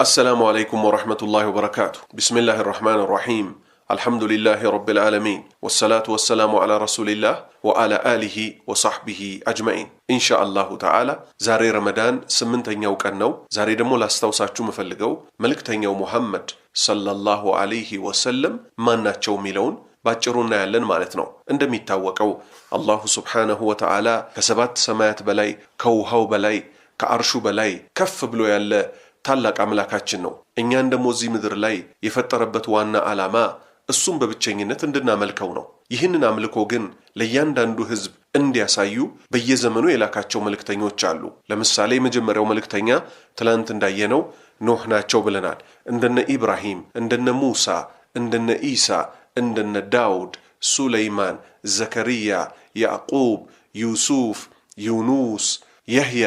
السلام عليكم ورحمة الله وبركاته. بسم الله الرحمن الرحيم. الحمد لله رب العالمين والصلاة والسلام على رسول الله وعلى آله وصحبه أجمعين. إن شاء الله تعالى زاري رمضان سمنتين كنو زاري دمو لاستوساتشو مفلقو ملكتين محمد صلى الله عليه وسلم ما ناتشو ميلون ባጭሩና ያለን ማለት ነው። እንደሚታወቀው አላሁ ሱብሓነሁ ወተዓላ ከሰባት ሰማያት በላይ ከውሃው በላይ ከአርሹ በላይ ከፍ ብሎ ያለ ታላቅ አምላካችን ነው። እኛን ደግሞ እዚህ ምድር ላይ የፈጠረበት ዋና ዓላማ እሱም በብቸኝነት እንድናመልከው ነው። ይህንን አምልኮ ግን ለእያንዳንዱ ህዝብ እንዲያሳዩ በየዘመኑ የላካቸው መልእክተኞች አሉ። ለምሳሌ የመጀመሪያው መልእክተኛ ትላንት እንዳየነው ኖህ ናቸው ብለናል። እንደነ ኢብራሂም፣ እንደነ ሙሳ፣ እንደነ ኢሳ፣ እንደነ ዳውድ፣ ሱለይማን፣ ዘከሪያ፣ ያዕቁብ፣ ዩሱፍ፣ ዩኑስ፣ የህያ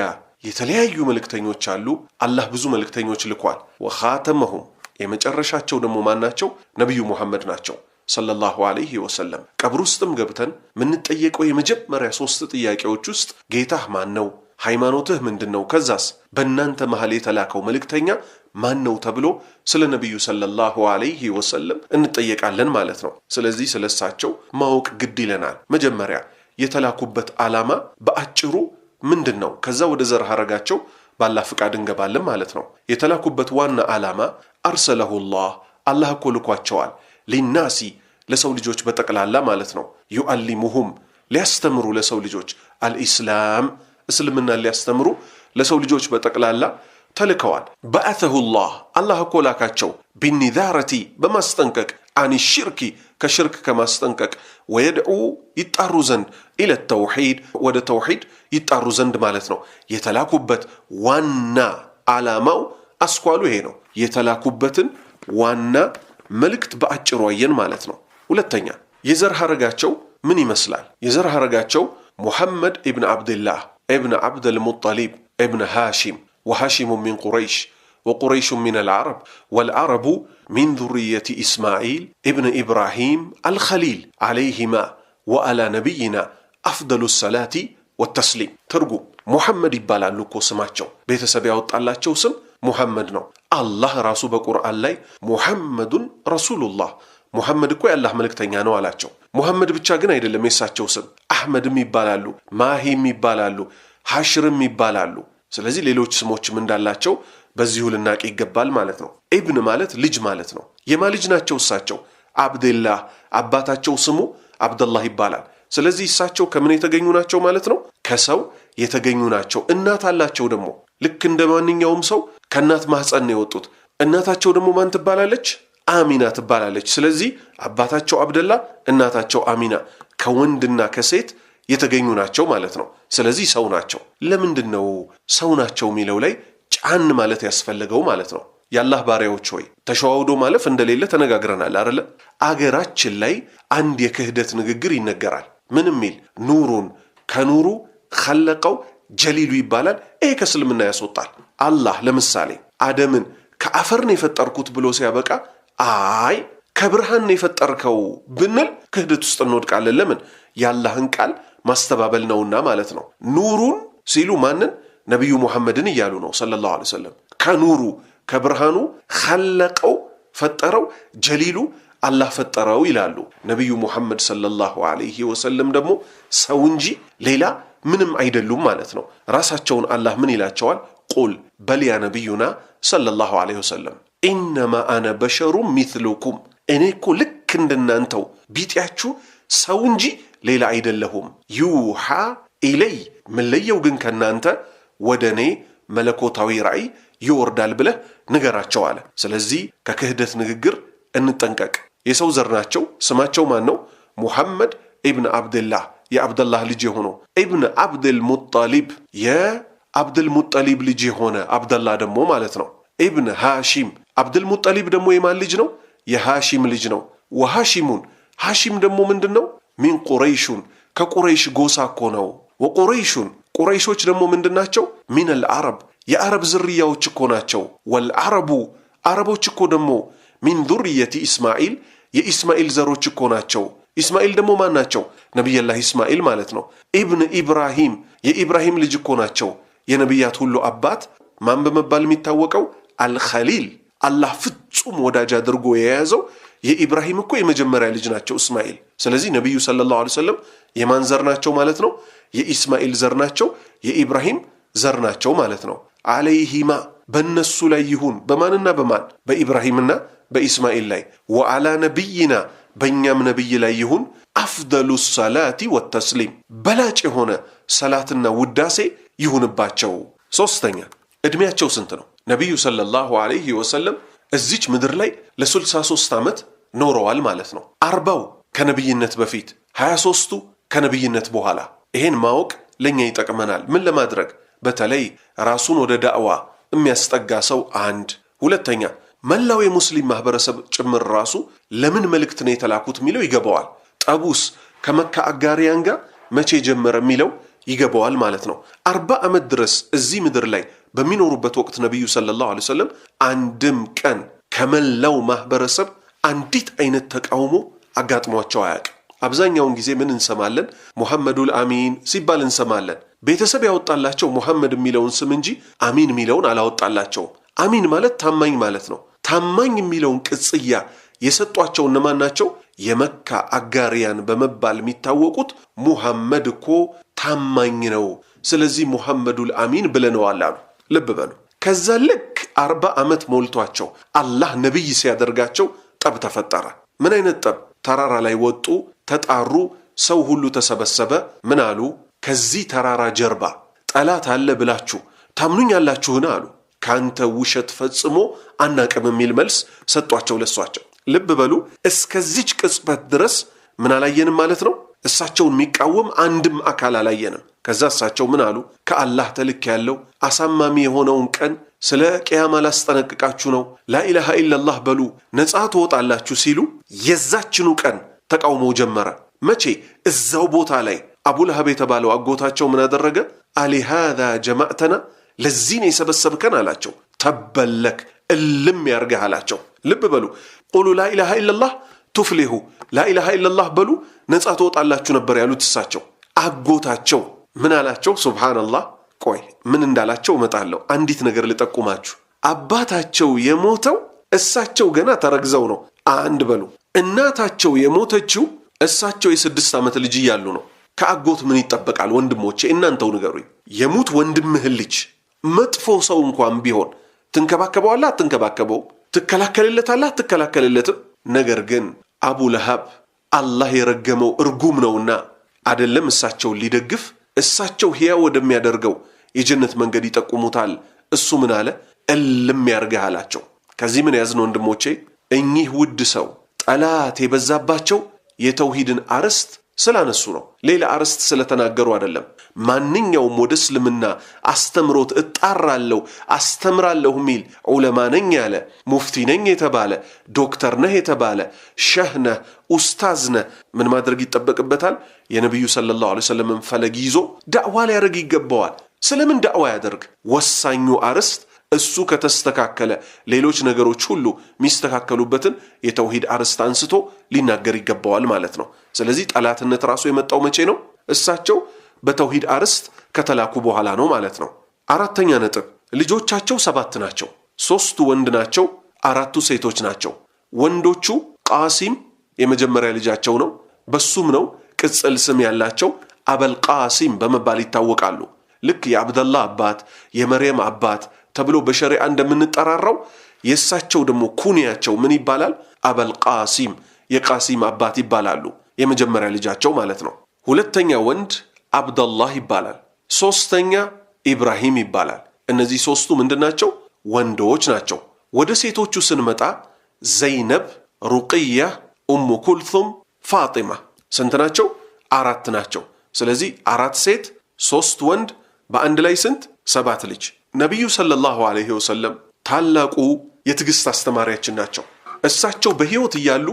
የተለያዩ መልእክተኞች አሉ። አላህ ብዙ መልእክተኞች ልኳል። ወኻተመሁም የመጨረሻቸው ደግሞ ማናቸው? ነብዩ ሙሐመድ ናቸው ሰለላሁ ዐለይሂ ወሰለም። ቀብር ውስጥም ገብተን ምንጠየቀው የመጀመሪያ 3 ጥያቄዎች ውስጥ ጌታህ ማን ነው? ሃይማኖትህ ምንድነው? ከዛስ በእናንተ መሃል የተላከው መልእክተኛ ማን ነው ተብሎ ስለ ነብዩ ሰለላሁ ዐለይሂ ወሰለም እንጠየቃለን ማለት ነው። ስለዚህ ስለሳቸው ማወቅ ግድ ይለናል። መጀመሪያ የተላኩበት ዓላማ በአጭሩ ምንድነው? ከዛ ወደ ዘር ሐረጋቸው ባላህ ፍቃድ እንገባለን ማለት ነው። የተላኩበት ዋና ዓላማ አርሰለሁላህ አላህ እኮ ልኳቸዋል ሊናሲ ለሰው ልጆች በጠቅላላ ማለት ነው። ዩአሊሙሁም ሊያስተምሩ ለሰው ልጆች አልኢስላም እስልምና ሊያስተምሩ ለሰው ልጆች በጠቅላላ ተልከዋል። በአተሁላህ አላህ እኮ ላካቸው ቢኒዛረቲ በማስጠንቀቅ አን ሽርኪ ከሽርክ ከማስጠንቀቅ ወየድዑ ይጣሩ ዘንድ ኢለ ተውሂድ ወደ ተውሂድ ይጣሩ ዘንድ ማለት ነው። የተላኩበት ዋና ዓላማው አስኳሉ ይሄ ነው። የተላኩበትን ዋና መልእክት በአጭሩ አየን ማለት ነው። ሁለተኛ የዘር ሐረጋቸው ምን ይመስላል? የዘር ሐረጋቸው ሙሐመድ ኢብን አብድላህ ኢብን አብደል ሙጠሊብ ኢብን ሃሺም وهاشم من قريش وقريش من العرب والعرب من ذرية إسماعيل ابن إبراهيم الخليل عليهما وعلى نبينا أفضل الصلاة والتسليم. ترجو محمد يبالان لكو سماتشو بيتسبيع وطالاتشو سم محمد نو الله راسو بقرآن لي محمد رسول الله محمد كوي الله ملك تنيانو علاتشو محمد بتشاقنا يدل ميساتشو سم أحمد ميبالالو ماهي ميبالالو حشر ميبالالو ስለዚህ ሌሎች ስሞችም እንዳላቸው በዚሁ ልናቅ ይገባል ማለት ነው። ኢብን ማለት ልጅ ማለት ነው። የማ ልጅ ናቸው እሳቸው? አብደላህ አባታቸው ስሙ አብደላህ ይባላል። ስለዚህ እሳቸው ከምን የተገኙ ናቸው ማለት ነው? ከሰው የተገኙ ናቸው። እናት አላቸው ደግሞ ልክ እንደማንኛውም ሰው ከእናት ማህፀን ነው የወጡት። እናታቸው ደግሞ ማን ትባላለች? አሚና ትባላለች። ስለዚህ አባታቸው አብደላህ እናታቸው አሚና ከወንድና ከሴት የተገኙ ናቸው ማለት ነው። ስለዚህ ሰው ናቸው። ለምንድነው ሰው ናቸው የሚለው ላይ ጫን ማለት ያስፈልገው ማለት ነው? ያላህ ባሪያዎች ሆይ ተሸዋውዶ ማለፍ እንደሌለ ተነጋግረናል አይደል? አገራችን ላይ አንድ የክህደት ንግግር ይነገራል። ምን ሚል ኑሩን ከኑሩ خلقው ጀሊሉ ይባላል። ይሄ ከእስልምና ያስወጣል። አላህ ለምሳሌ አደምን ከአፈር ነው የፈጠርኩት ብሎ ሲያበቃ አይ ከብርሃን ነው የፈጠርከው ብንል ክህደት ውስጥ እንወድቃለን። ለምን? ያላህን ቃል ማስተባበል ነውና ማለት ነው። ኑሩን ሲሉ ማንን? ነብዩ ሙሐመድን እያሉ ነው ሰለላሁ ዐለይሂ ወሰለም። ከኑሩ ከብርሃኑ خلقው ፈጠረው ጀሊሉ አላህ ፈጠረው ይላሉ። ነብዩ ሙሐመድ ሰለላሁ ዐለይሂ ወሰለም ደግሞ ሰው እንጂ ሌላ ምንም አይደሉም ማለት ነው። ራሳቸውን አላህ ምን ይላቸዋል? ቁል በል ያ ነብዩና ሰለላሁ ዐለይሂ ወሰለም ኢነማ አነ በሸሩ ሚስሉኩም እኔ እኮ ልክ እንደናንተው ቢጤያችሁ ሰው እንጂ ሌላ አይደለሁም። ዩሃ ኢለይ ምን ለየው ግን ከናንተ ወደኔ መለኮታዊ ራእይ ይወርዳል ብለህ ንገራቸው አለ። ስለዚህ ከክህደት ንግግር እንጠንቀቅ። የሰው ዘር ናቸው። ስማቸው ማን ነው? ሙሐመድ ኢብን አብደላህ የአብደላህ ልጅ የሆነ ኢብን አብደል ሙጠሊብ የአብደል ሙጠሊብ ልጅ የሆነ አብደላህ ደግሞ ማለት ነው። ኢብን ሃሺም አብደል ሙጠሊብ ደግሞ የማን ልጅ ነው? የሃሺም ልጅ ነው። ወሃሺሙን ሃሺም ደግሞ ምንድነው? ሚን ቁረይሹን ከቁረይሽ ጎሳ እኮ ነው። ወቁረይሹን ቁረይሾች ደግሞ ምንድናቸው? ሚነል አረብ የአረብ ዝርያዎች እኮ ናቸው። ወልአረቡ አረቦች እኮ ደግሞ ሚን ዙርየቲ ኢስማኤል የኢስማኤል ዘሮች እኮ ናቸው። ኢስማኤል ደግሞ ማን ናቸው? ነብዩላህ ኢስማኤል ማለት ነው። ኢብን ኢብራሂም የኢብራሂም ልጅ እኮ ናቸው። የነብያት ሁሉ አባት ማን በመባል የሚታወቀው? አልኸሊል አላህ ፍጹም ወዳጅ አድርጎ የያዘው የኢብራሂም እኮ የመጀመሪያ ልጅ ናቸው እስማኤል። ስለዚህ ነብዩ ሰለላሁ ዐለይሂ ወሰለም የማን ዘር ናቸው ማለት ነው? የኢስማኤል ዘር ናቸው፣ የኢብራሂም ዘር ናቸው ማለት ነው። አለይሂማ በእነሱ ላይ ይሁን በማንና በማን? በኢብራሂምና በኢስማኤል ላይ። ወአላ ነቢይና በእኛም ነቢይ ላይ ይሁን አፍደሉ ሰላቲ ወተስሊም በላጭ የሆነ ሰላትና ውዳሴ ይሁንባቸው። ሶስተኛ እድሜያቸው ስንት ነው? ነቢዩ ሰለላሁ ዐለይሂ ወሰለም እዚች ምድር ላይ ለ63 ዓመት ኖረዋል ማለት ነው። 40 ከነቢይነት በፊት 23ቱ ከነቢይነት በኋላ። ይሄን ማወቅ ለኛ ይጠቅመናል። ምን ለማድረግ? በተለይ ራሱን ወደ ዳዕዋ የሚያስጠጋ ሰው አንድ፣ ሁለተኛ መላው የሙስሊም ማህበረሰብ ጭምር ራሱ ለምን መልእክት ነው የተላኩት የሚለው ይገባዋል። ጠቡስ ከመካ አጋሪያን ጋር መቼ ጀመረ የሚለው ይገባዋል ማለት ነው። 40 ዓመት ድረስ እዚህ ምድር ላይ በሚኖሩበት ወቅት ነቢዩ ሰለላሁ ዐለይሂ ወሰለም አንድም ቀን ከመላው ማህበረሰብ አንዲት አይነት ተቃውሞ አጋጥሟቸው አያውቅም። አብዛኛውን ጊዜ ምን እንሰማለን? ሙሐመዱል አሚን ሲባል እንሰማለን። ቤተሰብ ያወጣላቸው ሙሐመድ የሚለውን ስም እንጂ አሚን የሚለውን አላወጣላቸውም። አሚን ማለት ታማኝ ማለት ነው። ታማኝ የሚለውን ቅጽያ የሰጧቸው እነማን ናቸው? የመካ አጋሪያን በመባል የሚታወቁት ሙሐመድ እኮ ታማኝ ነው፣ ስለዚህ ሙሐመዱል አሚን ብለነዋል አሉ። ልብ በሉ። ከዛ ልክ 40 ዓመት ሞልቷቸው አላህ ነቢይ ሲያደርጋቸው ጠብ ተፈጠረ። ምን አይነት ጠብ? ተራራ ላይ ወጡ፣ ተጣሩ፣ ሰው ሁሉ ተሰበሰበ። ምን አሉ? ከዚህ ተራራ ጀርባ ጠላት አለ ብላችሁ ታምኑኛላችሁን አሉ። ካንተ ውሸት ፈጽሞ አናቅም የሚል መልስ ሰጧቸው ለሷቸው። ልብ በሉ። እስከዚች ቅጽበት ድረስ ምን አላየንም ማለት ነው? እሳቸውን የሚቃወም አንድም አካል አላየንም። ከዛ እሳቸው ምን አሉ? ከአላህ ተልክ ያለው አሳማሚ የሆነውን ቀን ስለ ቅያማ ላስጠነቅቃችሁ ነው፣ ላኢላሃ ኢላላህ በሉ ነፃ ትወጣላችሁ ሲሉ የዛችኑ ቀን ተቃውሞ ጀመረ። መቼ? እዛው ቦታ ላይ አቡ ለሀብ የተባለው አጎታቸው ምን አደረገ? አሊሃዛ ጀማዕተና ለዚህ ነው የሰበሰብከን አላቸው። ተበለክ እልም ያርገህ አላቸው። ልብ በሉ። ቁሉ ላኢላሃ ኢላላህ ቱፍሊሁ፣ ላኢላሃ ኢላላህ በሉ ነፃ ትወጣላችሁ ነበር ያሉት እሳቸው። አጎታቸው ምን አላቸው? ሱብሃንአላህ። ቆይ ምን እንዳላቸው እመጣለሁ። አንዲት ነገር ልጠቁማችሁ። አባታቸው የሞተው እሳቸው ገና ተረግዘው ነው። አንድ በሉ። እናታቸው የሞተችው እሳቸው የ6 ዓመት ልጅ እያሉ ነው። ከአጎት ምን ይጠበቃል? ወንድሞቼ እናንተው ንገሩኝ። የሙት ወንድምህን ልጅ መጥፎ ሰው እንኳን ቢሆን ትንከባከበዋለህ? አትንከባከበው? ትከላከልለታለህ? አትከላከልለትም? ነገር ግን አቡ ለሃብ አላህ የረገመው እርጉም ነውና አይደለም እሳቸውን ሊደግፍ እሳቸው ሕያው ወደሚያደርገው የጀነት መንገድ ይጠቁሙታል። እሱ ምን አለ? እልም ያርገህ አላቸው። ከዚህ ምን ያዝነው ወንድሞቼ? እኚህ ውድ ሰው ጠላት የበዛባቸው የተውሂድን አርዕስት ስላነሱ ነው። ሌላ አርዕስት ስለተናገሩ አይደለም። ማንኛውም ወደ እስልምና አስተምሮት እጣራለሁ አስተምራለሁ ሚል ዑለማ ነኝ ያለ፣ ሙፍቲ ነኝ የተባለ፣ ዶክተር ነህ የተባለ፣ ሸህ ነህ፣ ኡስታዝ ነህ ምን ማድረግ ይጠበቅበታል? የነቢዩ ሰለላሁ ዐለይሂ ወሰለም ፈለግ ይዞ ዳዕዋ ሊያደርግ ይገባዋል። ስለምን ዳዕዋ ያደርግ? ወሳኙ አርዕስት እሱ ከተስተካከለ ሌሎች ነገሮች ሁሉ የሚስተካከሉበትን የተውሂድ አርዕስት አንስቶ ሊናገር ይገባዋል ማለት ነው። ስለዚህ ጠላትነት ራሱ የመጣው መቼ ነው? እሳቸው በተውሂድ አርዕስት ከተላኩ በኋላ ነው ማለት ነው። አራተኛ ነጥብ፣ ልጆቻቸው 7 ናቸው። 3ቱ ወንድ ናቸው፣ 4ቱ ሴቶች ናቸው። ወንዶቹ ቃሲም የመጀመሪያ ልጃቸው ነው። በሱም ነው ቅጽል ስም ያላቸው አበል ቃሲም በመባል ይታወቃሉ። ልክ የአብደላህ አባት የመርየም አባት ተብሎ በሸሪዓ እንደምንጠራራው የእሳቸው ደግሞ ኩንያቸው ምን ይባላል? አበል ቃሲም የቃሲም አባት ይባላሉ። የመጀመሪያ ልጃቸው ማለት ነው። ሁለተኛ ወንድ አብደላህ ይባላል። 3ኛ ኢብራሂም ይባላል። እነዚህ 3ቱ ምንድናቸው? ወንዶች ናቸው። ወደ ሴቶቹ ስንመጣ ዘይነብ፣ ሩቅያ፣ ኡሙ ኩልቱም፣ ፋጢማ ስንት ናቸው? 4 ናቸው። ስለዚህ 4 ሴት 3 ወንድ በአንድ ላይ ስንት? 7 ልጅ። ነቢዩ ሰለላሁ ዐለይሂ ወሰለም ታላቁ የትዕግስት አስተማሪያችን ናቸው። እሳቸው በሕይወት እያሉ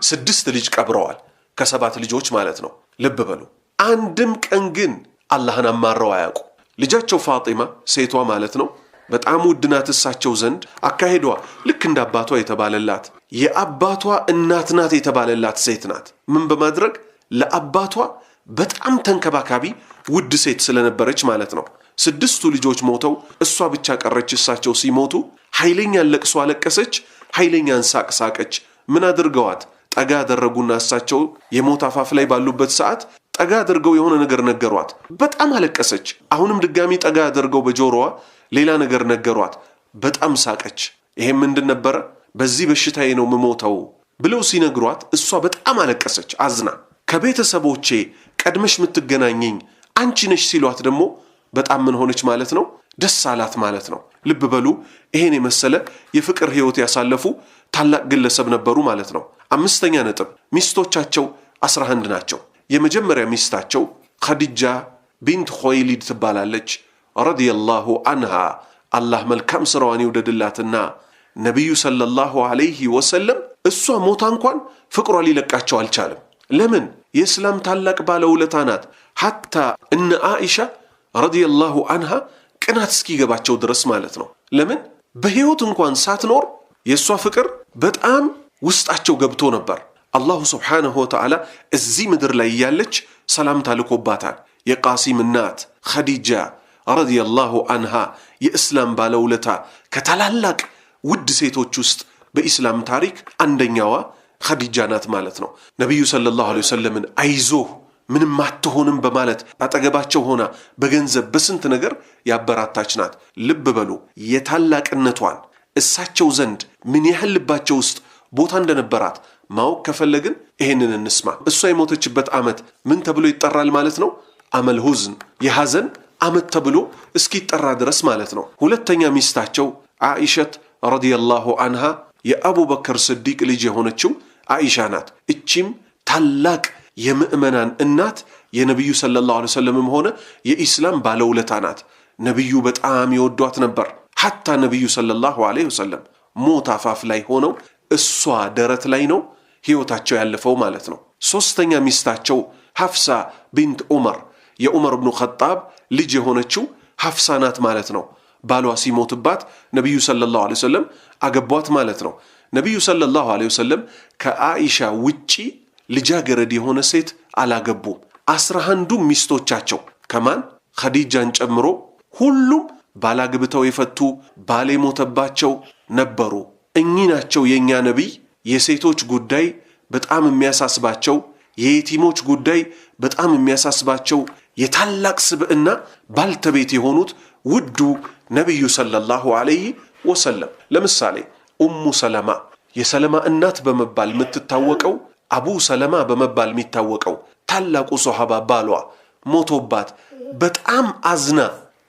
6 ልጅ ቀብረዋል፣ ከ7 ልጆች ማለት ነው። ልብ በሉ። አንድም ቀን ግን አላህን አማረው አያውቁ። ልጃቸው ፋጢማ ሴቷ ማለት ነው በጣም ውድ ናት እሳቸው ዘንድ። አካሄዷ ልክ እንደ አባቷ የተባለላት የአባቷ እናት ናት የተባለላት ሴት ናት። ምን በማድረግ ለአባቷ በጣም ተንከባካቢ ውድ ሴት ስለነበረች ማለት ነው። 6ቱ ልጆች ሞተው እሷ ብቻ ቀረች። እሳቸው ሲሞቱ ኃይለኛ ለቅሶ አለቀሰች፣ ኃይለኛን ሳቅ ሳቀች። ምን አድርገዋት? ጠጋ አደረጉና እሳቸው የሞት አፋፍ ላይ ባሉበት ሰዓት ጠጋ አድርገው የሆነ ነገር ነገሯት። በጣም አለቀሰች። አሁንም ድጋሚ ጠጋ አድርገው በጆሮዋ ሌላ ነገር ነገሯት። በጣም ሳቀች። ይሄ ምንድን ነበረ? በዚህ በሽታዬ ነው የምሞተው ብለው ሲነግሯት እሷ በጣም አለቀሰች አዝና። ከቤተሰቦቼ ቀድመሽ የምትገናኘኝ አንቺ ነሽ ሲሏት ደግሞ በጣም ምን ሆነች ማለት ነው? ደስ አላት ማለት ነው። ልብ በሉ፣ ይሄን የመሰለ የፍቅር ህይወት ያሳለፉ ታላቅ ግለሰብ ነበሩ ማለት ነው። አምስተኛ ነጥብ፣ ሚስቶቻቸው 11 ናቸው። የመጀመሪያ ሚስታቸው ኸዲጃ ቢንት ኹወይሊድ ትባላለች ረዲየላሁ አንሃ። አላህ መልካም ስራዋን ይውደድላትና ነቢዩ ሰለላሁ ዐለይሂ ወሰለም እሷ ሞታ እንኳን ፍቅሯ ሊለቃቸው አልቻለም። ለምን? የእስላም ታላቅ ባለውለታ ናት። ሐታ እነ አኢሻ ረዲየላሁ አንሃ ቅናት እስኪገባቸው ድረስ ማለት ነው። ለምን? በህይወት እንኳን ሳትኖር የእሷ ፍቅር በጣም ውስጣቸው ገብቶ ነበር። አላሁ ስብሓንሁ ወተዓላ እዚህ ምድር ላይ እያለች ሰላምታ ልኮባታል። የቃሲም እናት ኸዲጃ ረዲየላሁ አንሃ የእስላም ባለውለታ ከታላላቅ ውድ ሴቶች ውስጥ በኢስላም ታሪክ አንደኛዋ ኸዲጃ ናት ማለት ነው። ነቢዩ ሰለላሁ ዐለይሂ ወሰለምን አይዞህ ምንም አትሆንም በማለት አጠገባቸው ሆና በገንዘብ በስንት ነገር ያበራታች ናት። ልብ በሉ የታላቅነቷን እሳቸው ዘንድ ምን ያህል ልባቸው ውስጥ ቦታ እንደነበራት ማወቅ ከፈለግን ይሄንን እንስማ። እሷ የሞተችበት ዓመት ምን ተብሎ ይጠራል ማለት ነው? አመል ሁዝን፣ የሐዘን ዓመት ተብሎ እስኪጠራ ድረስ ማለት ነው። ሁለተኛ ሚስታቸው አኢሸት ረዲየላሁ አንሃ የአቡበክር ስዲቅ ልጅ የሆነችው አኢሻ ናት። እቺም ታላቅ የምእመናን እናት የነቢዩ ሰለላሁ ዐለይሂ ወሰለምም ሆነ የኢስላም ባለውለታ ናት። ነቢዩ በጣም ይወዷት ነበር። ሐታ ነቢዩ ሰለላሁ ዐለይሂ ወሰለም ሞት አፋፍ ላይ ሆነው እሷ ደረት ላይ ነው ሕይወታቸው ያለፈው ማለት ነው። ሶስተኛ ሚስታቸው ሐፍሳ ቢንት ዑመር የዑመር ብኑ ኸጣብ ልጅ የሆነችው ሐፍሳ ናት ማለት ነው። ባሏ ሲሞትባት ነቢዩ ሰለላሁ ዐለይሂ ወሰለም አገቧት ማለት ነው። ነቢዩ ሰለላሁ ዐለይሂ ወሰለም ከአኢሻ ውጪ ልጃገረድ የሆነ ሴት አላገቡም። 11ዱም ሚስቶቻቸው ከማን ኸዲጃን ጨምሮ ሁሉም ባላግብተው የፈቱ ባል የሞተባቸው ነበሩ። እኚህ ናቸው የእኛ ነቢይ የሴቶች ጉዳይ በጣም የሚያሳስባቸው፣ የየቲሞች ጉዳይ በጣም የሚያሳስባቸው የታላቅ ስብዕና ባልተቤት የሆኑት ውዱ ነቢዩ ሰለላሁ ዐለይሂ ወሰለም። ለምሳሌ ኡሙ ሰለማ የሰለማ እናት በመባል የምትታወቀው፣ አቡ ሰለማ በመባል የሚታወቀው ታላቁ ሶሐባ ባሏ ሞቶባት በጣም አዝና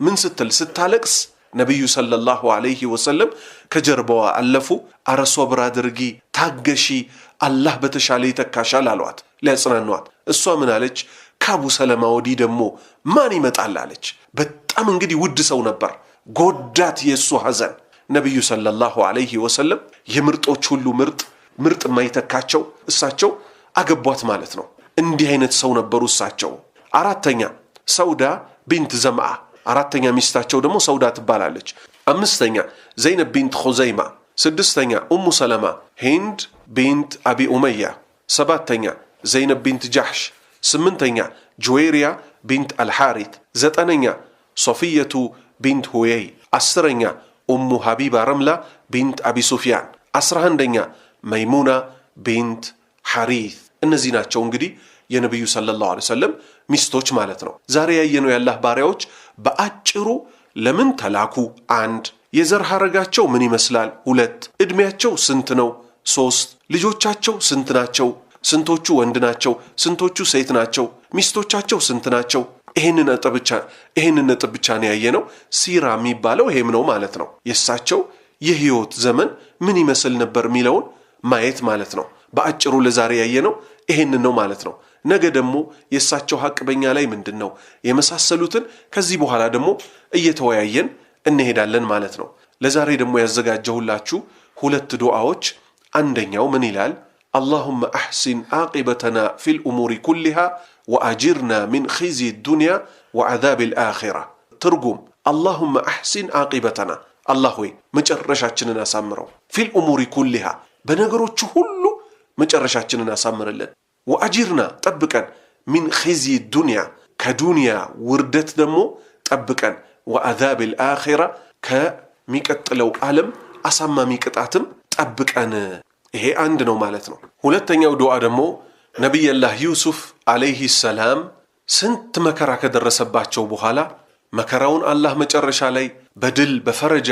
ምን ስትል ስታለቅስ ነቢዩ ሰለላሁ ዐለይሂ ወሰለም ከጀርባዋ አለፉ። አረ ሶብር አድርጊ፣ ታገሺ፣ አላህ በተሻለ ይተካሻል አሏት ሊያጽናኗት። እሷ ምን አለች? ከአቡ ሰለማ ወዲህ ደግሞ ማን ይመጣል አለች። በጣም እንግዲህ ውድ ሰው ነበር። ጎዳት የእሱ ሐዘን። ነቢዩ ሰለላሁ ዐለይሂ ወሰለም የምርጦች ሁሉ ምርጥ የማይተካቸው እሳቸው አገቧት ማለት ነው። እንዲህ አይነት ሰው ነበሩ እሳቸው። አራተኛ ሰውዳ ቢንት ዘምዓ አራተኛ ሚስታቸው ደግሞ ሰውዳ ትባላለች። አምስተኛ ዘይነብ ቢንት ኹዘይማ። ስድስተኛ ኡሙ ሰለማ ሂንድ ቢንት አቢ ኡመያ። ሰባተኛ ዘይነብ ቢንት ጃሕሽ። ስምንተኛ ጁዌሪያ ቢንት አልሓሪት። ዘጠነኛ ሶፊየቱ ቢንት ሁየይ። አስረኛ ኡሙ ሀቢባ ረምላ ቢንት አቢ ሱፊያን። 11ኛ መይሙና ቢንት ሐሪት። እነዚህ ናቸው እንግዲህ የነቢዩ ሰለላሁ ዐለይሂ ወሰለም ሚስቶች ማለት ነው። ዛሬ ያየነው የአላህ ባሪያዎች በአጭሩ ለምን ተላኩ? 1 የዘር ሐረጋቸው ምን ይመስላል? 2 ዕድሜያቸው ስንት ነው? 3 ልጆቻቸው ስንት ናቸው? ስንቶቹ ወንድ ናቸው? ስንቶቹ ሴት ናቸው? ሚስቶቻቸው ስንት ናቸው? ይሄንን ነጥብ ብቻ ነው ያየነው። ሲራ የሚባለው ይሄም ነው ማለት ነው። የእሳቸው የህይወት ዘመን ምን ይመስል ነበር የሚለውን ማየት ማለት ነው። በአጭሩ ለዛሬ ያየነው ይሄንን ነው ማለት ነው። ነገ ደግሞ የእሳቸው ሐቅ በእኛ ላይ ምንድን ነው የመሳሰሉትን ከዚህ በኋላ ደግሞ እየተወያየን እንሄዳለን ማለት ነው። ለዛሬ ደግሞ ያዘጋጀሁላችሁ 2 ዱዓዎች። አንደኛው ምን ይላል? اللهم أحسن عاقبتنا في الأمور كلها وأجرنا من خزي الدنيا وعذاب الآخرة. ترجم اللهم أحسن عاقبتنا الله هوي مجرشاتنا سامرو في الأمور كلها بنقروش هلو مجرشاتنا سامر لنا وأجرنا طبقا من خزي الدنيا كدنيا وردت دمو طبقا وعذاب الآخرة كميكتلو عالم አሳማሚ ቅጣትም ጠብቀን። ይሄ አንድ ነው ማለት ነው። ሁለተኛው ዱዓ ደግሞ ነቢይላህ ዩሱፍ አለይሂ ሰላም ስንት መከራ ከደረሰባቸው በኋላ መከራውን አላህ መጨረሻ ላይ በድል በፈረጃ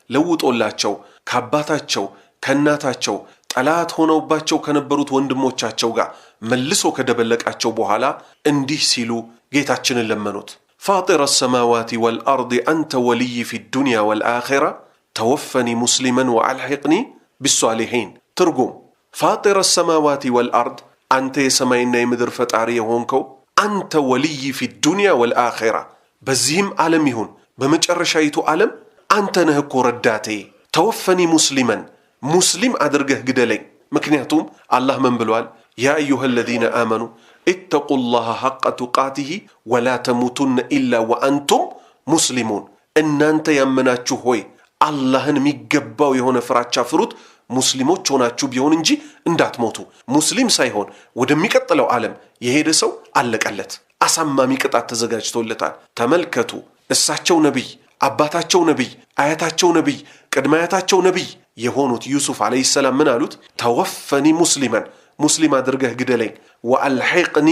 ለውጦላቸው ከአባታቸው ከእናታቸው ጠላት ሆነውባቸው ከነበሩት ወንድሞቻቸው ጋር መልሶ ከደበለቃቸው በኋላ እንዲህ ሲሉ ጌታችንን ለመኑት። ፋጢረ السماوات والأرض أنت ولي في الدنيا والآخرة توفني مسلما وألحقني بالصالحين ትርጉም ፋጢረ السماوات والأرض አንተ የሰማይና የምድር ፈጣሪ የሆንከው አንተ ወልይ في الدنيا والآخرة በዚህም ዓለም ይሁን በመጨረሻይቱ ዓለም አንተ ነህ እኮ ረዳቴ። ተወፈኒ ሙስሊመን ሙስሊም አድርገህ ግደለኝ። ምክንያቱም አላህ ምን ብሏል? ያ አዩሃ الذين آمنوا اتقوا الله حق تقاته ولا تموتن إلا وأنتم مسلمون እናንተ ያመናችሁ ሆይ አላህን የሚገባው የሆነ ፍራቻ ፍሩት ሙስሊሞች ሆናችሁ ቢሆን እንጂ እንዳትሞቱ። ሙስሊም ሳይሆን ወደሚቀጥለው ዓለም የሄደ ሰው አለቀለት፣ አሳማሚ ቅጣት ተዘጋጅቶለታል። ተመልከቱ፣ እሳቸው ነብይ፣ አባታቸው ነብይ፣ አያታቸው ነብይ፣ ቅድመ አያታቸው ነብይ የሆኑት ዩሱፍ አለይሂ ሰላም ምን አሉት? ተወፈኒ ሙስሊመን ሙስሊም አድርገህ ግደለኝ፣ ወአልሂቅኒ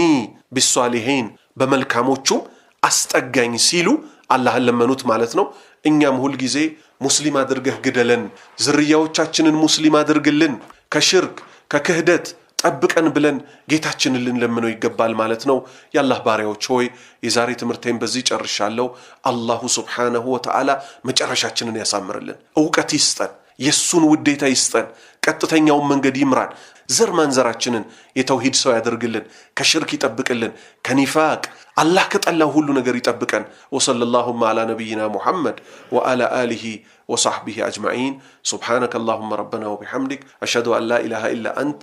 ቢሷሊሂን በመልካሞቹም አስጠጋኝ ሲሉ አላህን ለመኑት ማለት ነው። እኛም ሁል ጊዜ ሙስሊም አድርገህ ግደለን፣ ዝርያዎቻችንን ሙስሊም አድርግልን፣ ከሽርክ ከክህደት ጠብቀን ብለን ጌታችንን ልንለምነው ይገባል ማለት ነው። የአላህ ባሪያዎች ሆይ የዛሬ ትምህርቴን በዚህ ጨርሻለሁ። አላሁ ሱብሓነሁ ወተዓላ መጨረሻችንን ያሳምርልን፣ ዕውቀት ይስጠን፣ የሱን ውዴታ ይስጠን፣ ቀጥተኛውን መንገድ ይምራን፣ ዘር ማንዘራችንን የተውሂድ ሰው ያደርግልን፣ ከሽርክ ይጠብቅልን፣ ከኒፋቅ አላህ ከጠላው ሁሉ ነገር ይጠብቀን። ወሰለላሁ ዐላ ነቢይና ሙሐመድ ወዐላ አሊሂ ወሰሕቢሂ አጅመዒን። ሱብሓነከ አላሁመ ረበና ወቢሐምዲክ አሽሀዱ አን ላ ኢላሃ ኢላ አንት